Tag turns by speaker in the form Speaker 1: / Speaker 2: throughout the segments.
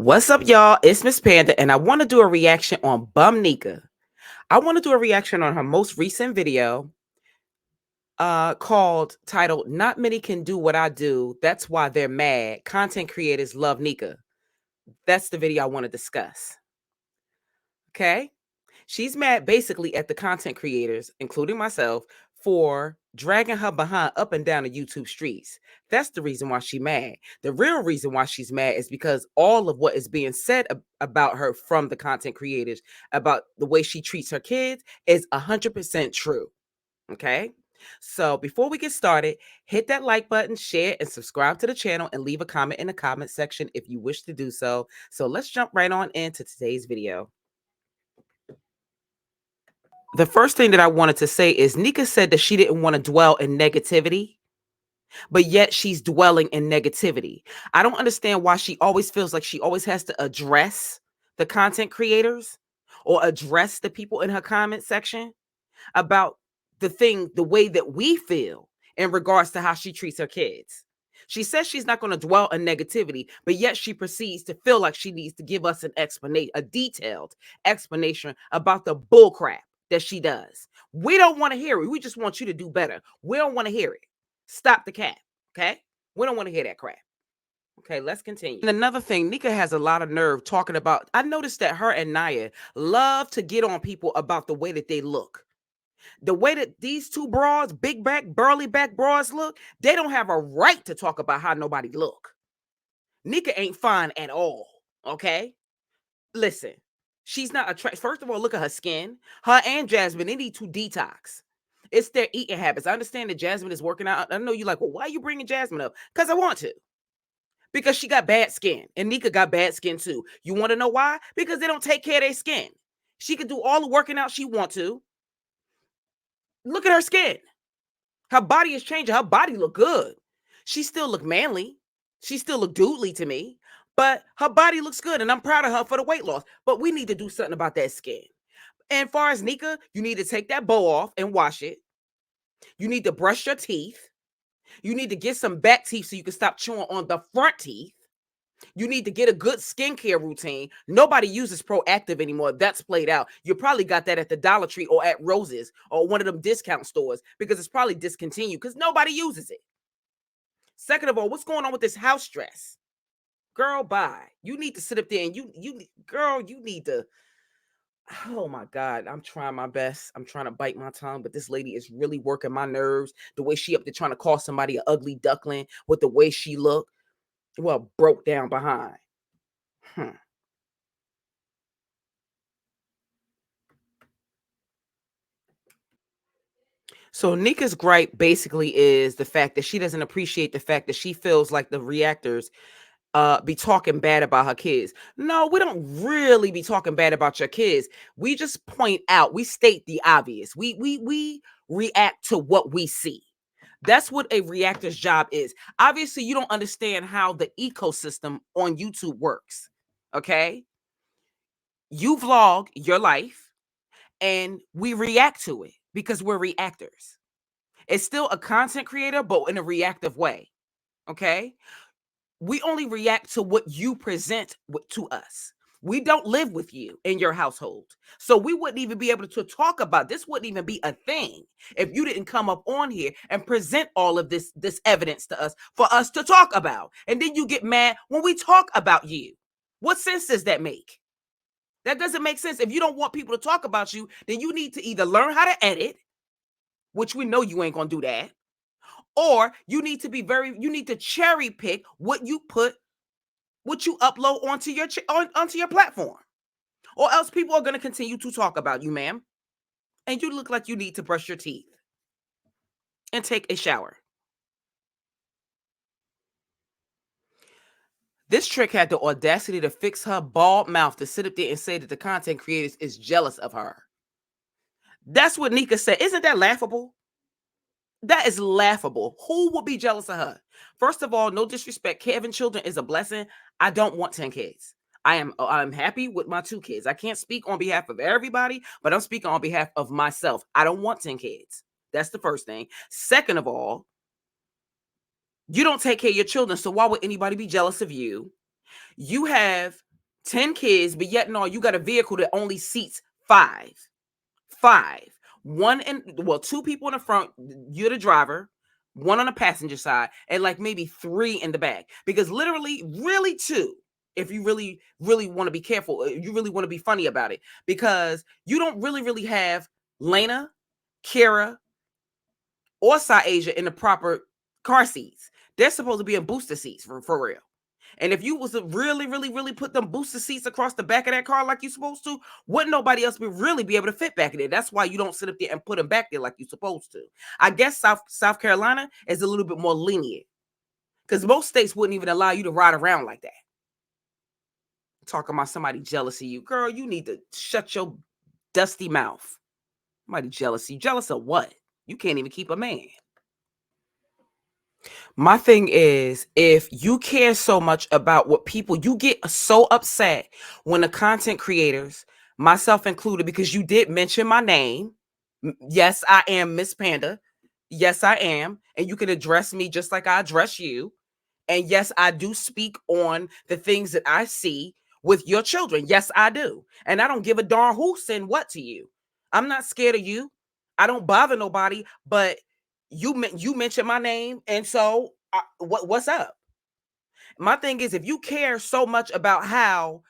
Speaker 1: What's up, y'all? It's Miss Panda, and I want to do a reaction on Bum Nika. I want to do a reaction on her most recent video titled Not Many Can Do What I Do. That's Why They're Mad. Content creators love Nika. That's the video I want to discuss. Okay? She's mad basically at the content creators, including myself, for dragging her behind up and down the YouTube streets. That's the reason why she's mad. The real reason why she's mad is because all of what is being said about her from the content creators about the way she treats her kids is 100% true. Okay? So before we get started, hit that like button, share, and subscribe to the channel, and leave a comment in the comment section if you wish to do so. So let's jump right on into today's video. The first thing that I wanted to say is Nika said that she didn't want to dwell in negativity, but yet she's dwelling in negativity. I don't understand why she always feels like she always has to address the content creators or address the people in her comment section about the way that we feel in regards to how she treats her kids. She says she's not going to dwell in negativity, but yet she proceeds to feel like she needs to give us an explanation, a detailed explanation about the bullcrap that she does. We don't want to hear it. We just want you to do better. We don't want to hear it. Stop the cap. Okay? We don't want to hear that crap. Okay, let's continue. And another thing, Nika has a lot of nerve talking about. I noticed that her and Naya love to get on people about the way that they look. The way that these two broads, big back, burly back broads look, they don't have a right to talk about how nobody look. Nika ain't fine at all, okay? Listen, she's not attractive. First of all, look at her skin. Her and Jasmine, they need to detox. It's their eating habits. I understand that Jasmine is working out. I know you're like, well, why are you bringing Jasmine up? Because I want to. Because she got bad skin. And Nika got bad skin too. You want to know why? Because they don't take care of their skin. She could do all the working out she want to. Look at her skin. Her body is changing. Her body look good. She still look manly. She still look doodly to me. But her body looks good, and I'm proud of her for the weight loss. But we need to do something about that skin. And as far as Nika, you need to take that bow off and wash it. You need to brush your teeth. You need to get some back teeth so you can stop chewing on the front teeth. You need to get a good skincare routine. Nobody uses Proactive anymore. That's played out. You probably got that at the Dollar Tree or at Rose's or one of them discount stores because it's probably discontinued because nobody uses it. Second of all, what's going on with this house stress? Girl, bye. You need to sit up there and you need to. Oh my God, I'm trying my best. I'm trying to bite my tongue, but this lady is really working my nerves. The way she up there trying to call somebody an ugly duckling with the way she look. Well, broke down behind. So Nika's gripe basically is the fact that she doesn't appreciate the fact that she feels like the reactors be talking bad about her kids. No, we don't really be talking bad about your kids. We just point out, we state the obvious. We react to what we see. That's what a reactor's job is. Obviously, you don't understand how the ecosystem on YouTube works. Okay? You vlog your life and we react to it because we're reactors. It's still a content creator, but in a reactive way. Okay? We only react to what you present to us. We don't live with you in your household. So we wouldn't even be able to talk about this, wouldn't even be a thing if you didn't come up on here and present all of this evidence to us for us to talk about. And then you get mad when we talk about you. What sense does that make? That doesn't make sense. If you don't want people to talk about you, then you need to either learn how to edit, which we know you ain't gonna do that, or you need to cherry pick what you upload onto your platform, or else people are going to continue to talk about you, ma'am. And you look like you need to brush your teeth and take a shower. This trick had the audacity to fix her bald mouth to sit up there and say that the content creators is jealous of her. That's what Nika said. Isn't that laughable? That is laughable. Who would be jealous of her? First of all, no disrespect. Having children is a blessing. I don't want 10 kids. I'm happy with my 2 kids. I can't speak on behalf of everybody, but I'm speaking on behalf of myself. I don't want 10 kids. That's the first thing. Second of all, you don't take care of your children, so why would anybody be jealous of you? You have 10 kids, but yet no, you got a vehicle that only seats five. Five. One in, well, two people in the front, you're the driver, one on the passenger side, and like maybe three in the back. Because literally, really two, if you really, really want to be careful, you really want to be funny about it, because you don't really, really have Lena, Kira, or Asia in the proper car seats. They're supposed to be in booster seats for real. And if you was to really, really, really put them booster seats across the back of that car like you're supposed to, wouldn't nobody else really be able to fit back in there. That's why you don't sit up there and put them back there like you're supposed to. I guess South Carolina is a little bit more lenient, because most states wouldn't even allow you to ride around like that. Talking about somebody jealous of you. Girl, you need to shut your dusty mouth. Somebody jealous of you. Jealous of what? You can't even keep a man. My thing is, if you care so much about what people, you get so upset when the content creators, myself included, because you did mention my name. Yes, I am Miss Panda. Yes, I am. And you can address me just like I address you. And yes, I do speak on the things that I see with your children. Yes, I do. And I don't give a darn who send what to you. I'm not scared of you. I don't bother nobody, but you mentioned my name, and so what's up? My thing is, if you care so much about how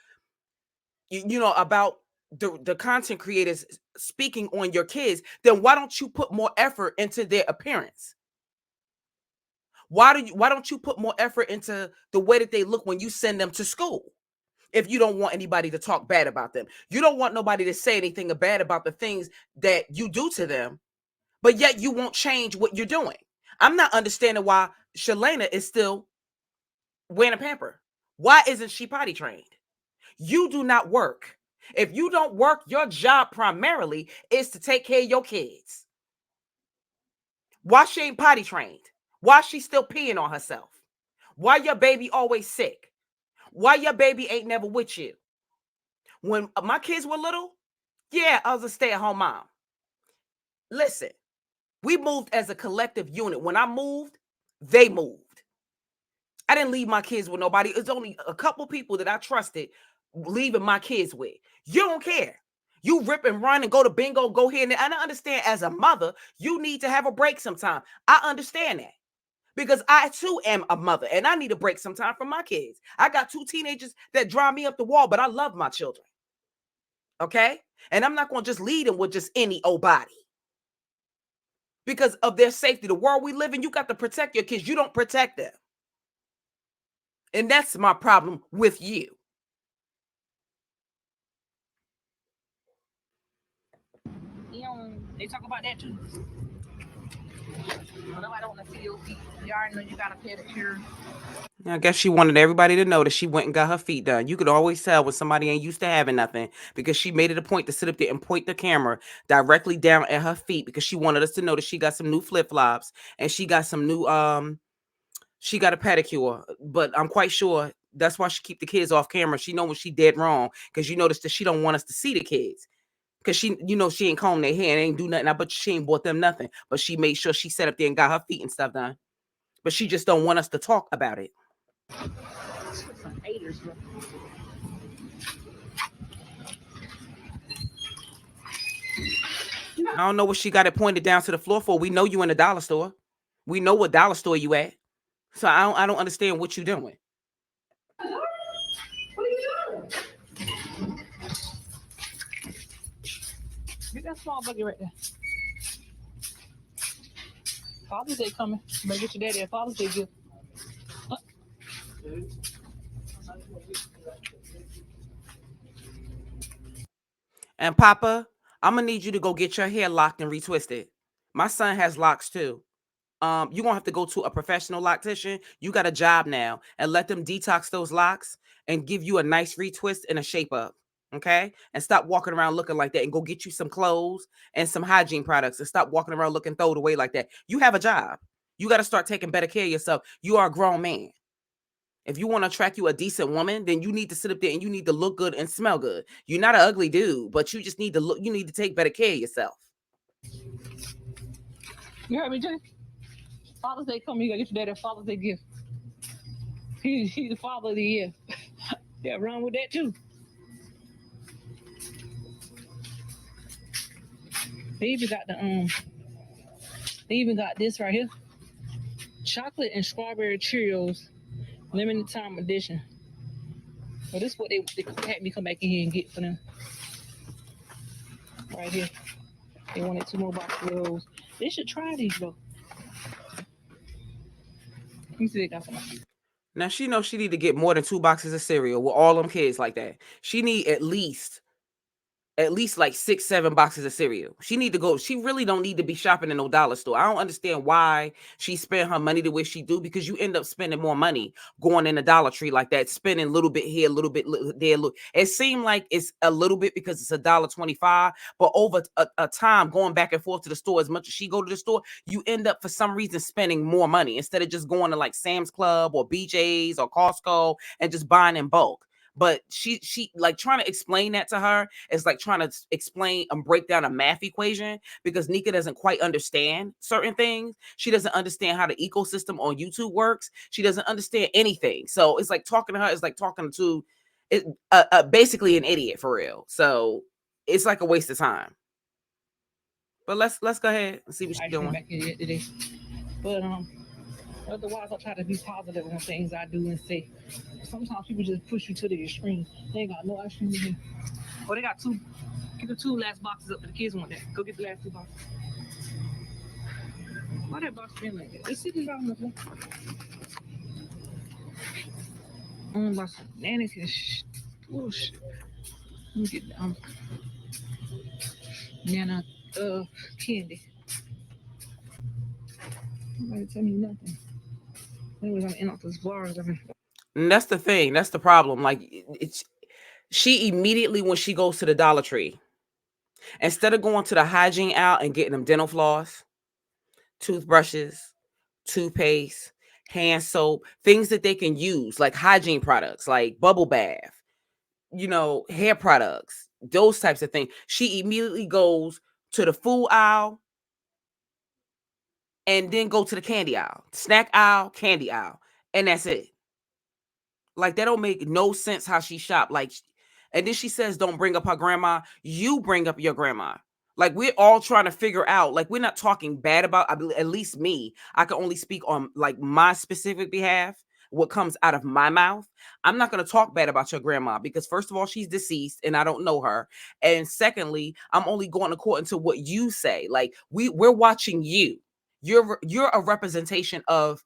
Speaker 1: about the content creators speaking on your kids, then why don't you put more effort into their appearance? Why don't you put more effort into the way that they look when you send them to school? If you don't want anybody to talk bad about them, you don't want nobody to say anything bad about the things that you do to them, but yet you won't change what you're doing. I'm not understanding why Shalana is still wearing a pamper. Why isn't she potty trained? You do not work. If you don't work, your job primarily is to take care of your kids. Why she ain't potty trained? Why she still peeing on herself? Why your baby always sick? Why your baby ain't never with you? When my kids were little, yeah, I was a stay-at-home mom. Listen, we moved as a collective unit. When I moved, they moved. I didn't leave my kids with nobody. It's only a couple people that I trusted leaving my kids with. You don't care. You rip and run and go to bingo, go here and there. And I understand, as a mother, you need to have a break sometime. I understand that, because I too am a mother and I need a break sometime from my kids. I got two teenagers that drive me up the wall, but I love my children. Okay? And I'm not going to just lead them with just any old body, because of their safety. The world we live in, you got to protect your kids. You don't protect them. And that's my problem with you.
Speaker 2: They talk about that too. Nobody don't want to see your feet. You already know you got a pedicure.
Speaker 1: I guess she wanted everybody to know that she went and got her feet done. You could always tell when somebody ain't used to having nothing, because she made it a point to sit up there and point the camera directly down at her feet, because she wanted us to know that she got some new flip-flops and she got some new she got a pedicure. But I'm quite sure that's why she keep the kids off camera. She know when she dead wrong, because you notice that she don't want us to see the kids. Because she ain't comb their hair and ain't do nothing. I bet she ain't bought them nothing. But she made sure she sat up there and got her feet and stuff done. But she just don't want us to talk about it.
Speaker 2: Some haters, bro.
Speaker 1: I don't know what she got it pointed down to the floor for. We know you in the dollar store. We know what dollar store you at. So I don't understand what you doing.
Speaker 2: What are you doing? Get that small bucket right there. Father's Day coming. Better get your daddy a Father's Day gift.
Speaker 1: And Papa, I'm gonna need you to go get your hair locked and retwisted. My son has locks too. You're gonna have to go to a professional loctician. You got a job now, and let them detox those locks and give you a nice retwist and a shape up. Okay? And stop walking around looking like that, and go get you some clothes and some hygiene products, and stop walking around looking thrown away like that. You have a job. You got to start taking better care of yourself. You are a grown man. If you want to attract you a decent woman, then you need to sit up there and you need to look good and smell good. You're not an ugly dude, but you just need to look, you need to take better care of yourself.
Speaker 2: You heard me, Jay? Father's Day coming. You gotta get your daddy a Father's Day gift. He's the father of the year. Yeah, wrong with that too. They even got they even got this right here. Chocolate and strawberry Cheerios, limited time edition. So this is what they had me come back in here and get for them. Right here. They wanted 2 more boxes of those. They should try these though. Let me see they got some.
Speaker 1: Now she knows she need to get more than 2 boxes of cereal with all them kids like that. She need at least like 6, 7 boxes of cereal. She need to go. She really don't need to be shopping in no dollar store. I don't understand why she spent her money the way she do, because you end up spending more money going in the Dollar Tree like that, spending a little bit here, a little bit there. Look, it seemed like it's a little bit because it's $1.25, but over a time going back and forth to the store, as much as she go to the store, you end up for some reason spending more money instead of just going to like Sam's Club or BJ's or Costco and just buying in bulk. But she like trying to explain that to her is like trying to explain and break down a math equation, because Nika doesn't quite understand certain things. She doesn't understand how the ecosystem on YouTube works. She doesn't understand anything. So it's like talking to her is like talking to it, basically an idiot for real. So it's like a waste of time. But let's go ahead and see what she's doing.
Speaker 2: Back here today. But otherwise, I try to be positive on things I do and say. Sometimes people just push you to the extreme. They ain't got no extreme in here. Oh, they got 2. Get the 2 last boxes up for the kids want that. Go get the last 2 boxes. Why that box been like that? It's sitting down on the floor. About some bananas and bullshit. Let me get Nana candy. Nobody tell me nothing. Anyways, I'm in off those bars.
Speaker 1: And that's the thing. That's the problem. Like it's she immediately, when she goes to the Dollar Tree, instead of going to the hygiene aisle and getting them dental floss, toothbrushes, toothpaste, hand soap, things that they can use, like hygiene products, like bubble bath, hair products, those types of things. She immediately goes to the food aisle and then go to the candy aisle, snack aisle, candy aisle, and that's it. Like that don't make no sense how she shop. Like, and then she says, "Don't bring up her grandma." You bring up your grandma. Like we're all trying to figure out. Like we're not talking bad about. At least me. I can only speak on like my specific behalf. What comes out of my mouth. I'm not going to talk bad about your grandma because first of all, she's deceased and I don't know her. And secondly, I'm only going according to what you say. Like we're watching you. You're a representation of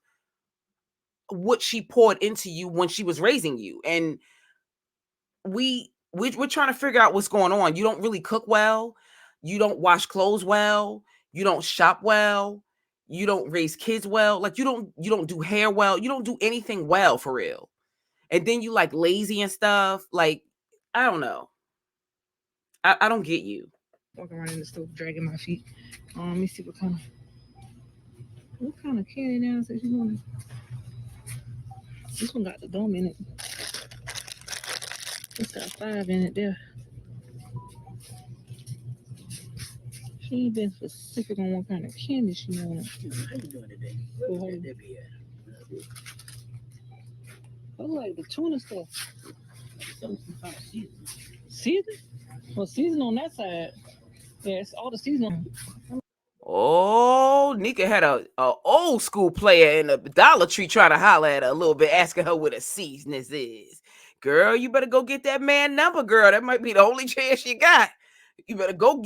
Speaker 1: what she poured into you when she was raising you, and we're trying to figure out what's going on. You don't really cook well, you don't wash clothes well, you don't shop well, you don't raise kids well, like you don't do hair well, you don't do anything well for real, and then you like lazy and stuff. Like I don't know, I don't get you.
Speaker 2: Walking around in the store dragging my feet. Let me see what kind of candy now says you want. This one got the dome in it. It's got 5 in it there. She ain't been specific on what kind of candy she wanted. How you doing today? I like the tuna stuff. Season? Well, season on that side. Yeah, it's all the season.
Speaker 1: Oh, Nika had a old school player in the Dollar Tree trying to holler at her a little bit, asking her what a seasoness is. Girl, you better go get that man number, girl. That might be the only chance you got. You better go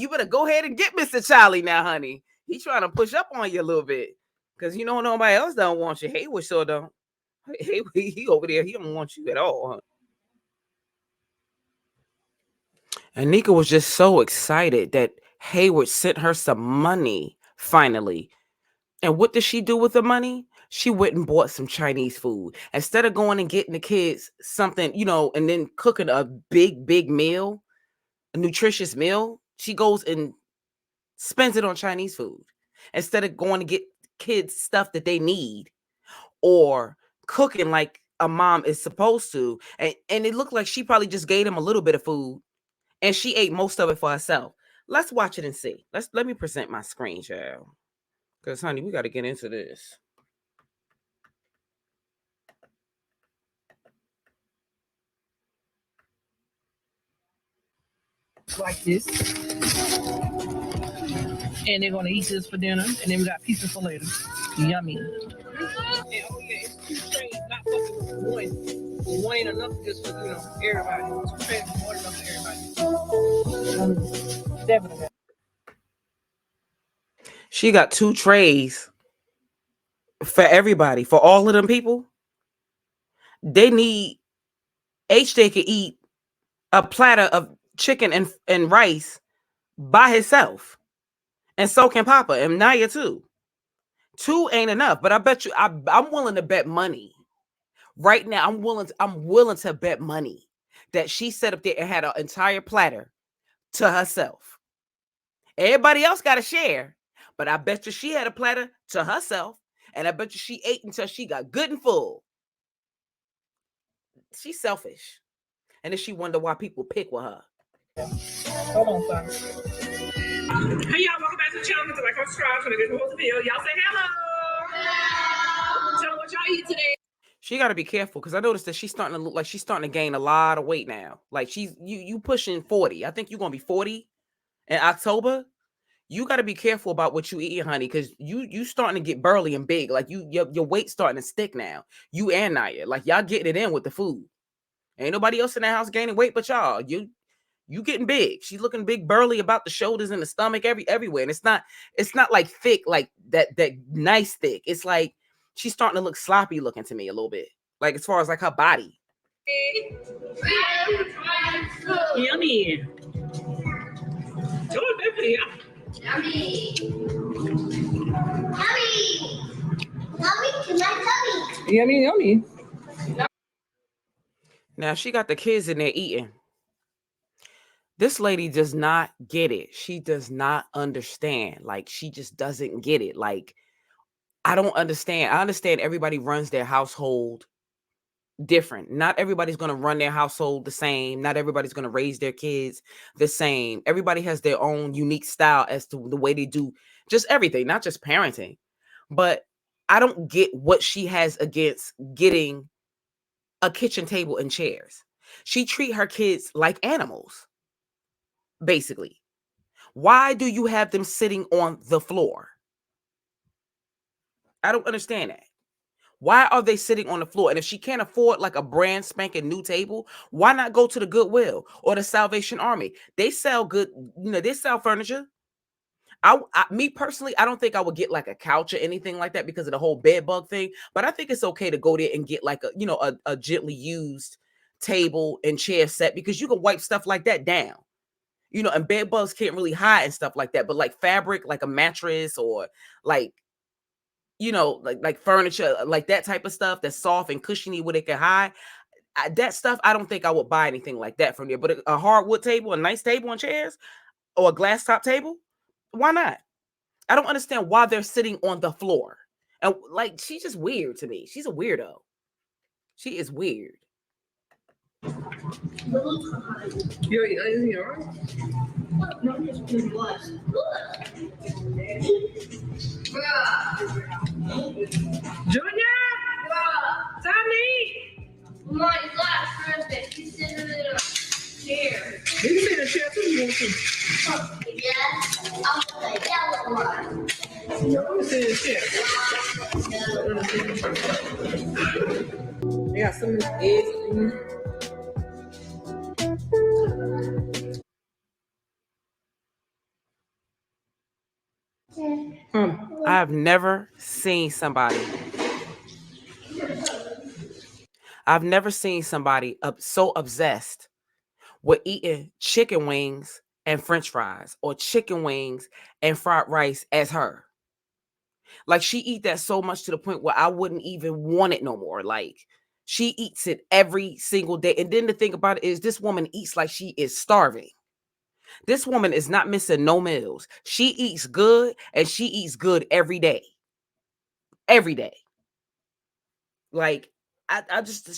Speaker 1: ahead and get Mr. Charlie now, honey. He's trying to push up on you a little bit. Cause you know nobody else don't want you. Hayward sure don't. Hayward, he over there, he don't want you at all, huh? And Nika was just so excited that Hayward sent her some money finally. And what did she do with the money? She went and bought some Chinese food. Instead of going and getting the kids something, and then cooking a big meal, a nutritious meal, she goes and spends it on Chinese food. Instead of going to get kids stuff that they need or cooking like a mom is supposed to. And it looked like she probably just gave them a little bit of food and she ate most of it for herself. Let's watch it and see. Let me present my screen, child. Because, honey, we got to get into this.
Speaker 2: Like this. And they're gonna eat this for dinner, and then we got pizza for later. Yummy. And oh yeah, it's two trays, not fucking one. One ain't enough just for everybody. Two trays is more than enough for everybody. Definitely.
Speaker 1: She got 2 trays for everybody, for all of them people. They need HJ could eat a platter of chicken and rice by himself. And so can Papa and Naya too. 2 ain't enough, but I bet you I'm willing to bet money. Right now, I'm willing to bet money that she sat up there and had an entire platter to herself. Everybody else got to share, but I bet you she had a platter to herself, and I bet you she ate until she got good and full. She's selfish, and then she wonder why people pick with her.
Speaker 2: Hold on, son. Hey y'all, welcome back to the channel. Like, subscribe so they can post the video. Y'all say hello. Tell them what y'all eat today.
Speaker 1: She got to be careful because I noticed that she's starting to look like she's starting to gain a lot of weight now. Like you pushing 40. I think you're gonna be 40 in October. You got to be careful about what you eat, honey, because you starting to get burly and big. Like your weight's starting to stick now. You and Naya, like y'all getting it in with the food. Ain't nobody else in that house gaining weight but y'all. You getting big. She's looking big, burly about the shoulders and the stomach everywhere. And it's not like thick, like that nice thick. It's like she's starting to look sloppy looking to me a little bit. Like as far as like her body.
Speaker 2: Yummy. Joy Beverly. Yummy. Yummy. Yummy to my tummy. Yummy, yummy.
Speaker 1: Now she got the kids in there eating. This lady does not get it. She does not understand. Like she just doesn't get it. Like I don't understand. I understand everybody runs their household different. Not everybody's going to run their household the same. Not everybody's going to raise their kids the same. Everybody has their own unique style as to the way they do just everything, not just parenting. But I don't get what she has against getting a kitchen table and chairs. She treat her kids like animals, basically. Why do you have them sitting on the floor? I don't understand that. Why are they sitting on the floor? And if she can't afford like a brand spanking new table, why not go to the Goodwill or the Salvation Army? They sell good, they sell furniture. Me personally, I don't think I would get like a couch or anything like that because of the whole bed bug thing. But I think it's okay to go there and get like a gently used table and chair set because you can wipe stuff like that down. And bed bugs can't really hide and stuff like that. But like fabric, like a mattress or like like furniture, like that type of stuff that's soft and cushiony where they can hide. That stuff, I don't think I would buy anything like that from there. But a hardwood table, a nice table and chairs, or a glass top table, why not? I don't understand why they're sitting on the floor. And like, she's just weird to me. She's a weirdo. She is weird.
Speaker 2: You're Junior! Tommy! My last birthday. He's sitting in a chair. You can sit in a chair too, you want to? Yeah. I'm going to yellow one. You want to sit in a chair? They got some eggs in here.
Speaker 1: I've never seen somebody. I've never seen somebody so obsessed with eating chicken wings and French fries or chicken wings and fried rice as her. Like she eat that so much to the point where I wouldn't even want it no more. Like she eats it every single day. And then the thing about it is this woman eats like she is starving. This woman is not missing no meals. She eats good and she eats good every day. Every day. Like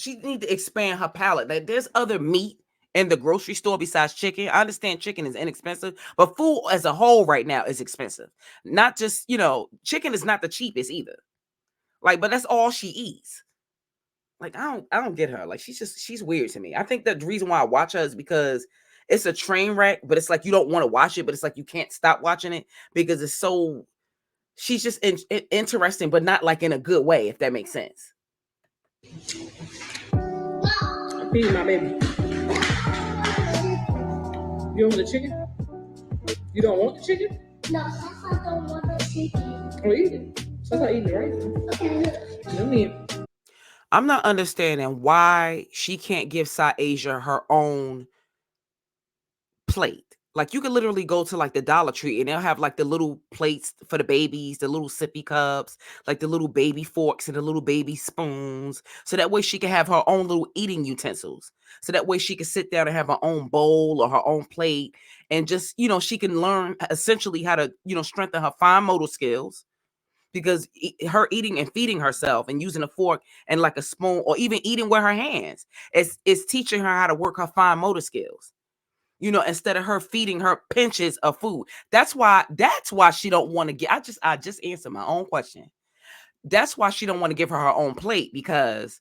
Speaker 1: she need to expand her palate. Like there's other meat in the grocery store besides chicken. I understand chicken is inexpensive, but food as a whole right now is expensive. Not just, chicken is not the cheapest either. Like, but that's all she eats. Like, I don't get her. Like, she's weird to me. I think the reason why I watch her is because it's a train wreck, but it's like you don't want to watch it, but it's like you can't stop watching it because it's so she's just interesting, but not like in a good way, if that makes sense.
Speaker 2: I'm feeding my baby. You don't want the chicken? You don't want the chicken? No, I don't want the chicken. Oh, eat it. So I eat it, right? Okay. Let me.
Speaker 1: I'm not understanding why she can't give Asia her own plate. Like you could literally go to like the Dollar Tree and they'll have like the little plates for the babies, the little sippy cups, like the little baby forks and the little baby spoons. So that way she can have her own little eating utensils. So that way she can sit down and have her own bowl or her own plate and just, she can learn essentially how to, strengthen her fine motor skills because her eating and feeding herself and using a fork and like a spoon or even eating with her hands is teaching her how to work her fine motor skills, instead of her feeding her pinches of food. That's why she don't want to get. I just answered my own question. That's why she don't want to give her own plate, because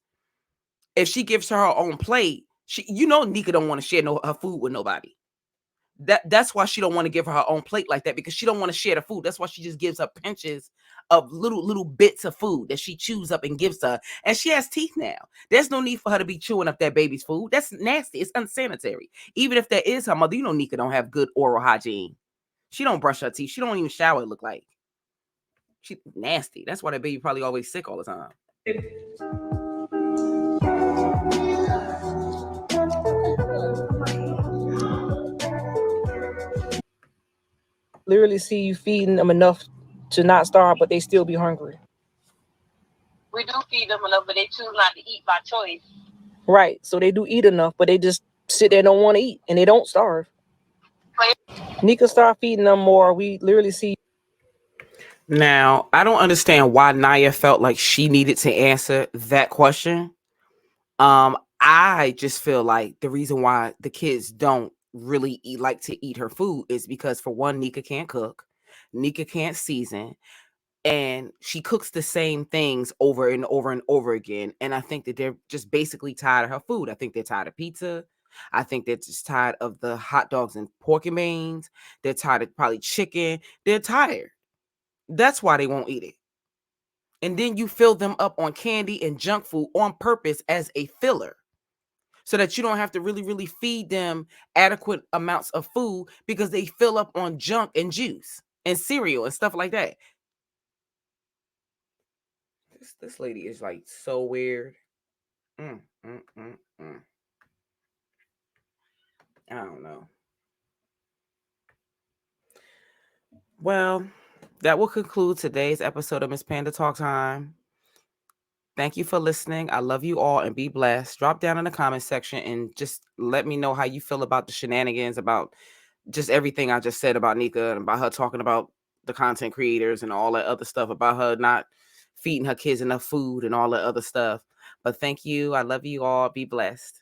Speaker 1: if she gives her own plate, Nika don't want to share her food with nobody. That's why she don't want to give her own plate like that, because she don't want to share the food. That's why she just gives her pinches of little bits of food that she chews up and gives her. And she has teeth now. There's no need for her to be chewing up that baby's food. That's nasty. It's unsanitary. Even if that is her mother, Nika don't have good oral hygiene. She don't brush her teeth. She don't even shower, it look like. She nasty. That's why that baby probably always sick all the time.
Speaker 2: Literally see you feeding them enough to not starve, but they still be hungry.
Speaker 3: We do feed them enough, but they choose not to eat by choice.
Speaker 2: Right. So they do eat enough, but they just sit there and don't want to eat, and they don't starve. Nika start feeding them more. We literally see.
Speaker 1: Now, I don't understand why Naya felt like she needed to answer that question. I just feel like the reason why the kids don't really like to eat her food is because, for one, Nika can't cook, Nika can't season, and she cooks the same things over and over and over again. And I think that they're just basically tired of her food. I think they're tired of pizza. I think they're just tired of the hot dogs and pork and beans. They're tired of probably chicken. They're tired. That's why they won't eat it. And then you fill them up on candy and junk food on purpose as a filler, so that you don't have to really, really feed them adequate amounts of food, because they fill up on junk and juice and cereal and stuff like that. This lady is like so weird. Mm, mm, mm, mm. I don't know. Well, that will conclude today's episode of Miss Panda Talk Time. Thank you for listening. I love you all and be blessed. Drop down in the comment section and just let me know how you feel about the shenanigans, about just everything I just said about Nika and about her talking about the content creators and all that other stuff, about her not feeding her kids enough food and all that other stuff. But thank you. I love you all. Be blessed.